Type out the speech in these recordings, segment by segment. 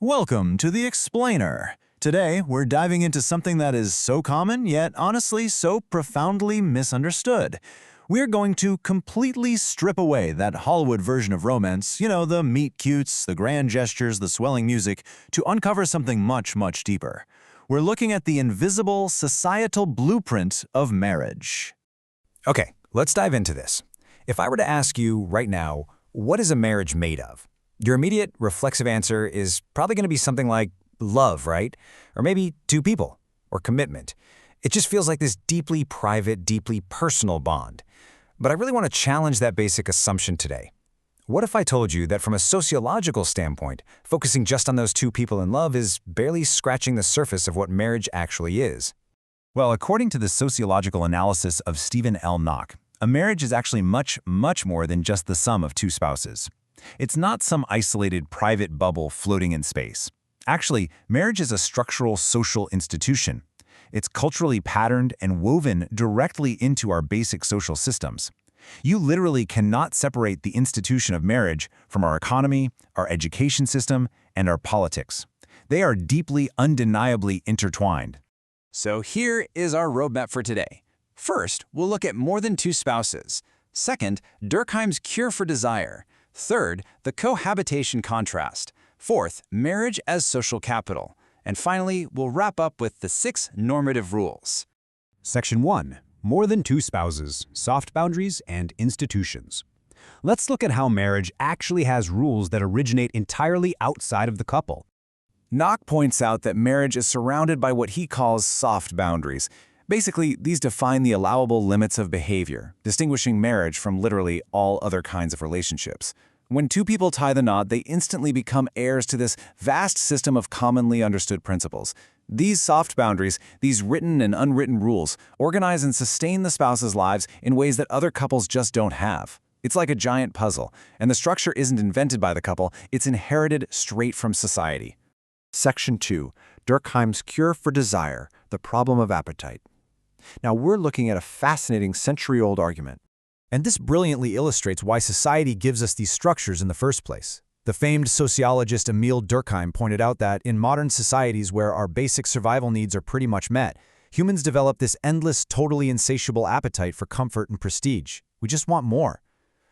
Welcome to The Explainer. Today, we're diving into something that is so common, yet honestly so profoundly misunderstood. We're going to completely strip away that Hollywood version of romance, the meet-cutes, the grand gestures, the swelling music, to uncover something much, much deeper. We're looking at the invisible societal blueprint of marriage. Okay, let's dive into this. If I were to ask you right now, what is a marriage made of? Your immediate reflexive answer is probably going to be something like love, right? Or maybe two people, or commitment. It just feels like this deeply private, deeply personal bond. But I really want to challenge that basic assumption today. What if I told you that from a sociological standpoint, focusing just on those two people in love is barely scratching the surface of what marriage actually is? Well, according to the sociological analysis of Stephen L. Knock, a marriage is actually much, much more than just the sum of two spouses. It's not some isolated private bubble floating in space. Actually, marriage is a structural social institution. It's culturally patterned and woven directly into our basic social systems. You literally cannot separate the institution of marriage from our economy, our education system, and our politics. They are deeply, undeniably intertwined. So here is our roadmap for today. First, we'll look at more than two spouses. Second, Durkheim's cure for desire. Third, the cohabitation contrast. Fourth, marriage as social capital. And finally, we'll wrap up with the 6 normative rules. Section 1. More than two spouses, soft boundaries, and institutions. Let's look at how marriage actually has rules that originate entirely outside of the couple. Knock points out that marriage is surrounded by what he calls soft boundaries. Basically, these define the allowable limits of behavior, distinguishing marriage from literally all other kinds of relationships. When two people tie the knot, they instantly become heirs to this vast system of commonly understood principles. These soft boundaries, these written and unwritten rules, organize and sustain the spouse's lives in ways that other couples just don't have. It's like a giant puzzle, and the structure isn't invented by the couple, it's inherited straight from society. Section 2. Durkheim's cure for desire, the problem of appetite. Now we're looking at a fascinating century-old argument. And this brilliantly illustrates why society gives us these structures in the first place. The famed sociologist Emile Durkheim pointed out that in modern societies where our basic survival needs are pretty much met, humans develop this endless, totally insatiable appetite for comfort and prestige. We just want more.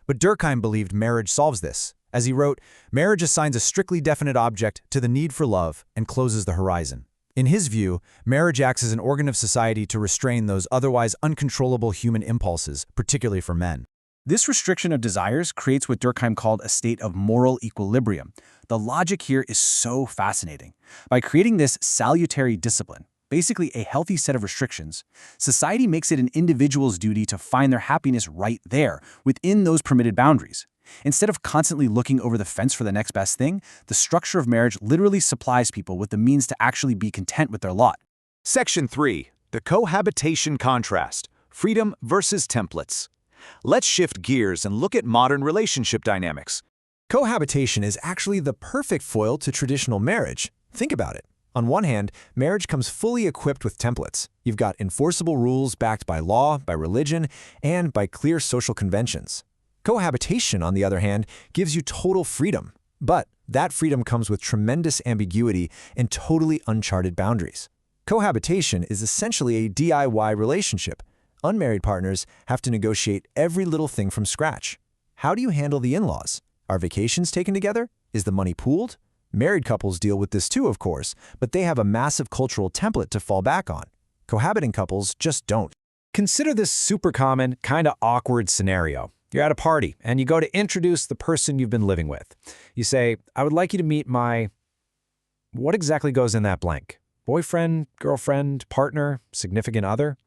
But Durkheim believed marriage solves this. As he wrote, marriage assigns a strictly definite object to the need for love and closes the horizon. In his view, marriage acts as an organ of society to restrain those otherwise uncontrollable human impulses, particularly for men. This restriction of desires creates what Durkheim called a state of moral equilibrium. The logic here is so fascinating. By creating this salutary discipline, basically a healthy set of restrictions, society makes it an individual's duty to find their happiness right there, within those permitted boundaries. Instead of constantly looking over the fence for the next best thing, the structure of marriage literally supplies people with the means to actually be content with their lot. Section 3. The cohabitation contrast. Freedom versus templates. Let's shift gears and look at modern relationship dynamics. Cohabitation is actually the perfect foil to traditional marriage. Think about it. On one hand, marriage comes fully equipped with templates. You've got enforceable rules backed by law, by religion, and by clear social conventions. Cohabitation, on the other hand, gives you total freedom. But that freedom comes with tremendous ambiguity and totally uncharted boundaries. Cohabitation is essentially a DIY relationship. Unmarried partners have to negotiate every little thing from scratch. How do you handle the in-laws? Are vacations taken together? Is the money pooled? Married couples deal with this too, of course, but they have a massive cultural template to fall back on. Cohabiting couples just don't. Consider this super common, kind of awkward scenario. You're at a party, and you go to introduce the person you've been living with. You say, I would like you to meet my... What exactly goes in that blank? Boyfriend, girlfriend, partner, significant other?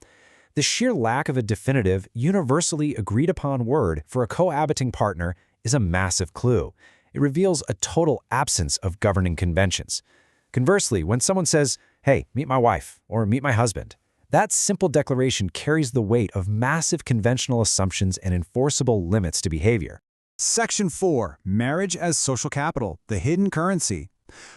The sheer lack of a definitive, universally agreed-upon word for a cohabiting partner is a massive clue. It reveals a total absence of governing conventions. Conversely, when someone says, hey, meet my wife, or meet my husband, that simple declaration carries the weight of massive conventional assumptions and enforceable limits to behavior. Section 4. Marriage as social capital, the hidden currency.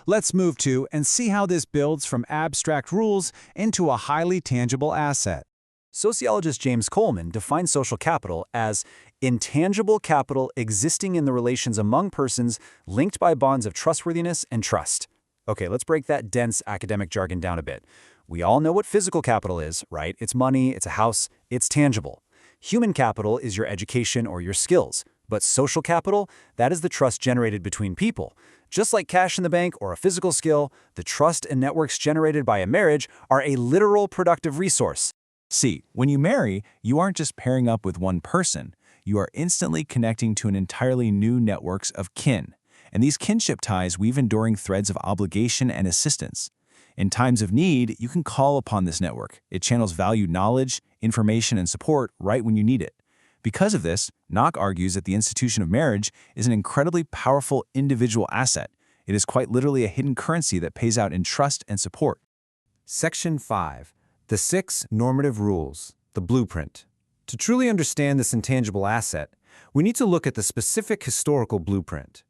Let's move to and see how this builds from abstract rules into a highly tangible asset. Sociologist James Coleman defines social capital as intangible capital existing in the relations among persons linked by bonds of trustworthiness and trust. Okay, let's break that dense academic jargon down a bit. We all know what physical capital is, right? It's money, it's a house, it's tangible. Human capital is your education or your skills. But social capital, that is the trust generated between people. Just like cash in the bank or a physical skill, the trust and networks generated by a marriage are a literal productive resource. See, when you marry, you aren't just pairing up with one person. You are instantly connecting to an entirely new networks of kin. And these kinship ties weave enduring threads of obligation and assistance. In times of need, you can call upon this network. It channels valued knowledge, information, and support right when you need it. Because of this, Nock argues that the institution of marriage is an incredibly powerful individual asset. It is quite literally a hidden currency that pays out in trust and support. Section 5. The 6 Normative Rules, the Blueprint. To truly understand this intangible asset, we need to look at the specific historical blueprint.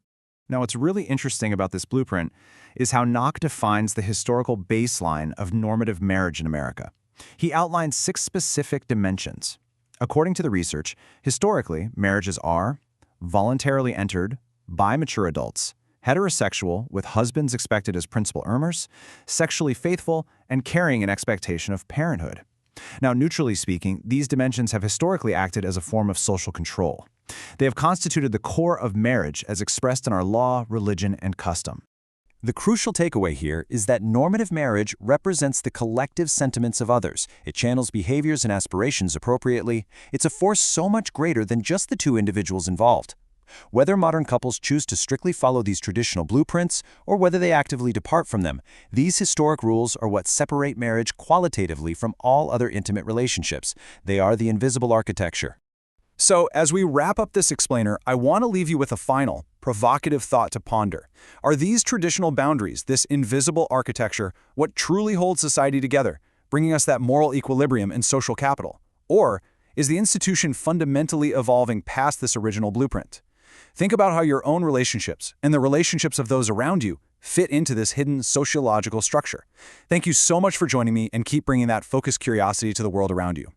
Now, what's really interesting about this blueprint is how Nock defines the historical baseline of normative marriage in America. He outlines 6 specific dimensions. According to the research, historically, marriages are voluntarily entered by mature adults, heterosexual with husbands expected as principal earners, sexually faithful, and carrying an expectation of parenthood. Now, neutrally speaking, these dimensions have historically acted as a form of social control. They have constituted the core of marriage as expressed in our law, religion, and custom. The crucial takeaway here is that normative marriage represents the collective sentiments of others. It channels behaviors and aspirations appropriately. It's a force so much greater than just the two individuals involved. Whether modern couples choose to strictly follow these traditional blueprints or whether they actively depart from them, these historic rules are what separate marriage qualitatively from all other intimate relationships. They are the invisible architecture. So, as we wrap up this explainer, I want to leave you with a final, provocative thought to ponder. Are these traditional boundaries, this invisible architecture, what truly holds society together, bringing us that moral equilibrium and social capital? Or is the institution fundamentally evolving past this original blueprint? Think about how your own relationships and the relationships of those around you fit into this hidden sociological structure. Thank you so much for joining me, and keep bringing that focused curiosity to the world around you.